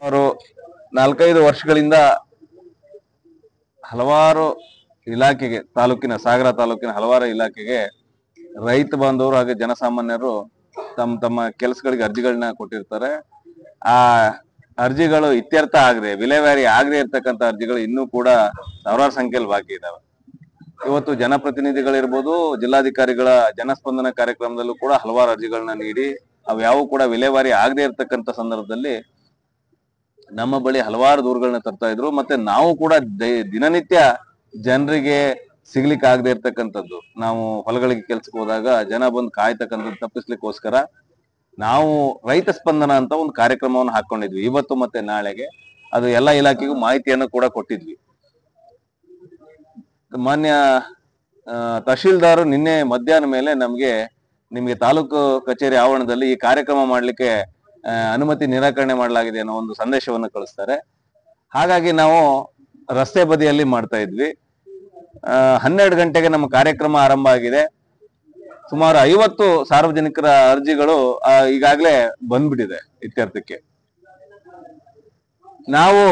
ಅವರು 4-5 ವರ್ಷಗಳಿಂದ ಹಲವಾರು ಇಲಾಖೆಗೆ ಸಾಗರ ತಾಲೂಕಿನ ಹಲವಾರು ಇಲಾಖೆಗೆ ರೈತ ಬಾಂಧವರು ಹಾಗೆ ಜನಸಾಮಾನ್ಯರು ತಮ್ಮ ಕೆಲಸಗಳಿಗೆ ಅರ್ಜಿಗಳನ್ನ ಕೊಟ್ಟಿರ್ತಾರೆ. ಆ ಅರ್ಜಿಗಳು ಇತ್ಯರ್ಥ ಆಗದೆ ವಿಲೇವಾರಿ ಆಗದೆ ಇರ್ತಕ್ಕಂಥ ಅರ್ಜಿಗಳು ಇನ್ನೂ ಕೂಡ ಸಾವಿರಾರು ಸಂಖ್ಯೆಯಲ್ಲಿ ಬಾಕಿ ಇದಾವೆ. ಇವತ್ತು ಜನಪ್ರತಿನಿಧಿಗಳಿರ್ಬೋದು, ಜಿಲ್ಲಾಧಿಕಾರಿಗಳ ಜನಸ್ಪಂದನ ಕಾರ್ಯಕ್ರಮದಲ್ಲೂ ಕೂಡ ಹಲವಾರು ಅರ್ಜಿಗಳನ್ನ ನೀಡಿ ಅವ್ಯಾವು ಕೂಡ ವಿಲೇವಾರಿ ಆಗದೆ ಇರ್ತಕ್ಕಂಥ ಸಂದರ್ಭದಲ್ಲಿ ನಮ್ಮ ಬಳಿ ಹಲವಾರು ದೂರುಗಳನ್ನ ತರ್ತಾ ಇದ್ರು. ಮತ್ತೆ ನಾವು ಕೂಡ ದಿನನಿತ್ಯ ಜನರಿಗೆ ಸಿಗ್ಲಿಕ್ಕೆ ಆಗದೆ ಇರ್ತಕ್ಕಂಥದ್ದು, ನಾವು ಹೊಲಗಳಿಗೆ ಕೆಲ್ಸಕ್ಕೆ ಹೋದಾಗ ಜನ ಬಂದು ಕಾಯ್ತಕ್ಕಂಥದ್ದು ತಪ್ಪಿಸ್ಲಿಕ್ಕೋಸ್ಕರ ನಾವು ರೈತ ಸ್ಪಂದನ ಅಂತ ಒಂದು ಕಾರ್ಯಕ್ರಮವನ್ನು ಹಾಕೊಂಡಿದ್ವಿ ಇವತ್ತು ಮತ್ತೆ ನಾಳೆಗೆ. ಅದು ಎಲ್ಲ ಇಲಾಖೆಗೂ ಮಾಹಿತಿಯನ್ನು ಕೂಡ ಕೊಟ್ಟಿದ್ವಿ. ಮಾನ್ಯ ತಹಶೀಲ್ದಾರ್ ನಿನ್ನೆ ಮಧ್ಯಾಹ್ನ ಮೇಲೆ ನಿಮ್ಗೆ ತಾಲೂಕು ಕಚೇರಿ ಆವರಣದಲ್ಲಿ ಈ ಕಾರ್ಯಕ್ರಮ ಮಾಡ್ಲಿಕ್ಕೆ ಅನುಮತಿ ನಿರಾಕರಣೆ ಮಾಡಲಾಗಿದೆ ಅನ್ನೋ ಒಂದು ಸಂದೇಶವನ್ನು ಕಳಿಸ್ತಾರೆ. ಹಾಗಾಗಿ ನಾವು ರಸ್ತೆ ಬದಿಯಲ್ಲಿ ಮಾಡ್ತಾ ಇದ್ವಿ. 12 ಗಂಟೆಗೆ ನಮ್ಮ ಕಾರ್ಯಕ್ರಮ ಆರಂಭ ಆಗಿದೆ. ಸುಮಾರು 50 ಸಾರ್ವಜನಿಕರ ಅರ್ಜಿಗಳು ಈಗಾಗಲೇ ಬಂದ್ಬಿಟ್ಟಿದೆ ಇತ್ಯರ್ಥಕ್ಕೆ. ನಾವು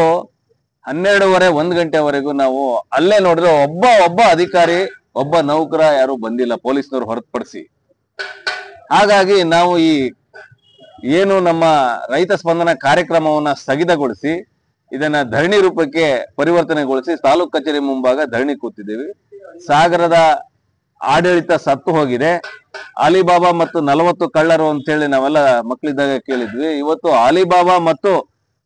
12:30 1 ಗಂಟೆವರೆಗೂ ನಾವು ಅಲ್ಲೇ ನೋಡಿದ್ರೆ ಒಬ್ಬ ಅಧಿಕಾರಿ ಒಬ್ಬ ನೌಕರ ಯಾರು ಬಂದಿಲ್ಲ, ಪೊಲೀಸ್ನವರು ಹೊರತುಪಡಿಸಿ. ಹಾಗಾಗಿ ನಾವು ಏನು ನಮ್ಮ ರೈತ ಸ್ಪಂದನ ಕಾರ್ಯಕ್ರಮವನ್ನ ಸ್ಥಗಿತಗೊಳಿಸಿ ಇದನ್ನ ಧರಣಿ ರೂಪಕ್ಕೆ ಪರಿವರ್ತನೆಗೊಳಿಸಿ ತಾಲೂಕು ಕಚೇರಿ ಮುಂಭಾಗ ಧರಣಿ ಕೂತಿದ್ದೀವಿ. ಸಾಗರದ ಆಡಳಿತ ಸತ್ತು ಹೋಗಿದೆ. ಅಲಿಬಾಬಾ ಮತ್ತು 40 ಕಳ್ಳರು ಅಂತ ಹೇಳಿ ನಾವೆಲ್ಲ ಮಕ್ಕಳಿದ್ದಾಗ ಕೇಳಿದ್ವಿ. ಇವತ್ತು ಅಲಿಬಾಬಾ ಮತ್ತು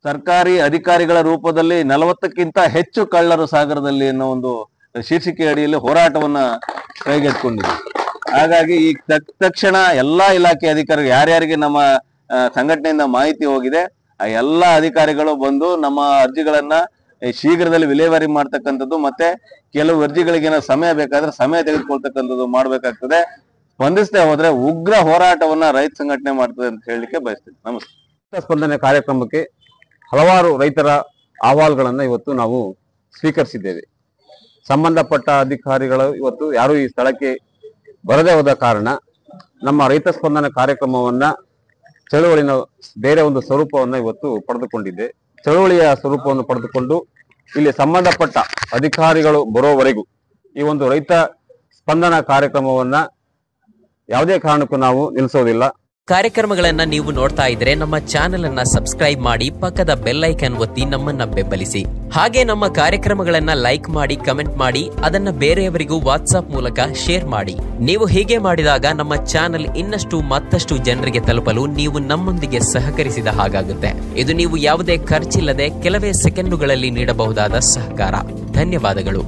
ಸರ್ಕಾರಿ ಅಧಿಕಾರಿಗಳ ರೂಪದಲ್ಲಿ 40ಕ್ಕಿಂತ ಹೆಚ್ಚು ಕಳ್ಳರು ಸಾಗರದಲ್ಲಿ ಅನ್ನೋ ಒಂದು ಶೀರ್ಷಿಕೆ ಅಡಿಯಲ್ಲಿ ಹೋರಾಟವನ್ನ ಕೈಗೆತ್ತಿಕೊಂಡಿದ್ವಿ. ಹಾಗಾಗಿ ಈ ತಕ್ಷಣ ಎಲ್ಲಾ ಇಲಾಖೆ ಅಧಿಕಾರಿಗಳು ಯಾರ್ಯಾರಿಗೆ ನಮ್ಮ ಸಂಘಟನೆಯಿಂದ ಮಾಹಿತಿ ಹೋಗಿದೆ ಆ ಎಲ್ಲಾ ಅಧಿಕಾರಿಗಳು ಬಂದು ನಮ್ಮ ಅರ್ಜಿಗಳನ್ನ ಶೀಘ್ರದಲ್ಲಿ ವಿಲೇವಾರಿ ಮಾಡ್ತಕ್ಕಂಥದ್ದು, ಮತ್ತೆ ಕೆಲವು ಅರ್ಜಿಗಳಿಗೆ ಏನೋ ಸಮಯ ಬೇಕಾದ್ರೆ ಸಮಯ ತೆಗೆದುಕೊಳ್ತಕ್ಕಂಥದ್ದು ಮಾಡ್ಬೇಕಾಗ್ತದೆ. ಸ್ಪಂದಿಸದೆ ಹೋದ್ರೆ ಉಗ್ರ ಹೋರಾಟವನ್ನ ರೈತ ಸಂಘಟನೆ ಮಾಡ್ತದೆ ಅಂತ ಹೇಳಲಿಕ್ಕೆ ಬಯಸ್ತೀನಿ. ನಮಸ್ತೆ. ಸ್ಪಂದನೆ ಕಾರ್ಯಕ್ರಮಕ್ಕೆ ಹಲವಾರು ರೈತರ ಅಹವಾಲುಗಳನ್ನ ಇವತ್ತು ನಾವು ಸ್ವೀಕರಿಸಿದ್ದೇವೆ. ಸಂಬಂಧಪಟ್ಟ ಅಧಿಕಾರಿಗಳು ಇವತ್ತು ಯಾರು ಈ ಸ್ಥಳಕ್ಕೆ ಬರದೇ ಹೋದ ಕಾರಣ ನಮ್ಮ ರೈತ ಸ್ಪಂದನ ಕಾರ್ಯಕ್ರಮವನ್ನ ಚಳುವಳಿನ ಬೇರೆ ಒಂದು ಸ್ವರೂಪವನ್ನ ಇವತ್ತು ಪಡೆದುಕೊಂಡಿದೆ. ಚಳುವಳಿಯ ಸ್ವರೂಪವನ್ನು ಪಡೆದುಕೊಂಡು ಇಲ್ಲಿ ಸಂಬಂಧಪಟ್ಟ ಅಧಿಕಾರಿಗಳು ಬರೋವರೆಗೂ ಈ ಒಂದು ರೈತ ಸ್ಪಂದನ ಕಾರ್ಯಕ್ರಮವನ್ನ ಯಾವುದೇ ಕಾರಣಕ್ಕೂ ನಾವು ನಿಲ್ಲಿಸೋದಿಲ್ಲ. ಕಾರ್ಯಕ್ರಮಗಳನ್ನ ನೀವು ನೋಡ್ತಾ ಇದ್ರೆ ನಮ್ಮ ಚಾನೆಲ್ ಅನ್ನ ಸಬ್ಸ್ಕ್ರೈಬ್ ಮಾಡಿ, ಪಕ್ಕದ ಬೆಲ್ ಐಕಾನ್ ಒತ್ತಿ ನಮ್ಮನ್ನ ಬೆಂಬಲಿಸಿ. ಹಾಗೆ ನಮ್ಮ ಕಾರ್ಯಕ್ರಮಗಳನ್ನ ಲೈಕ್ ಮಾಡಿ, ಕಮೆಂಟ್ ಮಾಡಿ, ಅದನ್ನ ಬೇರೆಯವರಿಗೂ ವಾಟ್ಸ್ಆಪ್ ಮೂಲಕ ಶೇರ್ ಮಾಡಿ. ನೀವು ಹೀಗೆ ಮಾಡಿದಾಗ ನಮ್ಮ ಚಾನೆಲ್ ಮತ್ತಷ್ಟು ಜನರಿಗೆ ತಲುಪಲು ನೀವು ನಮ್ಮೊಂದಿಗೆ ಸಹಕರಿಸಿದ ಹಾಗಾಗುತ್ತೆ. ಇದು ನೀವು ಯಾವುದೇ ಖರ್ಚಿಲ್ಲದೆ ಕೆಲವೇ ಸೆಕೆಂಡುಗಳಲ್ಲಿ ನೀಡಬಹುದಾದ ಸಹಕಾರ. ಧನ್ಯವಾದಗಳು.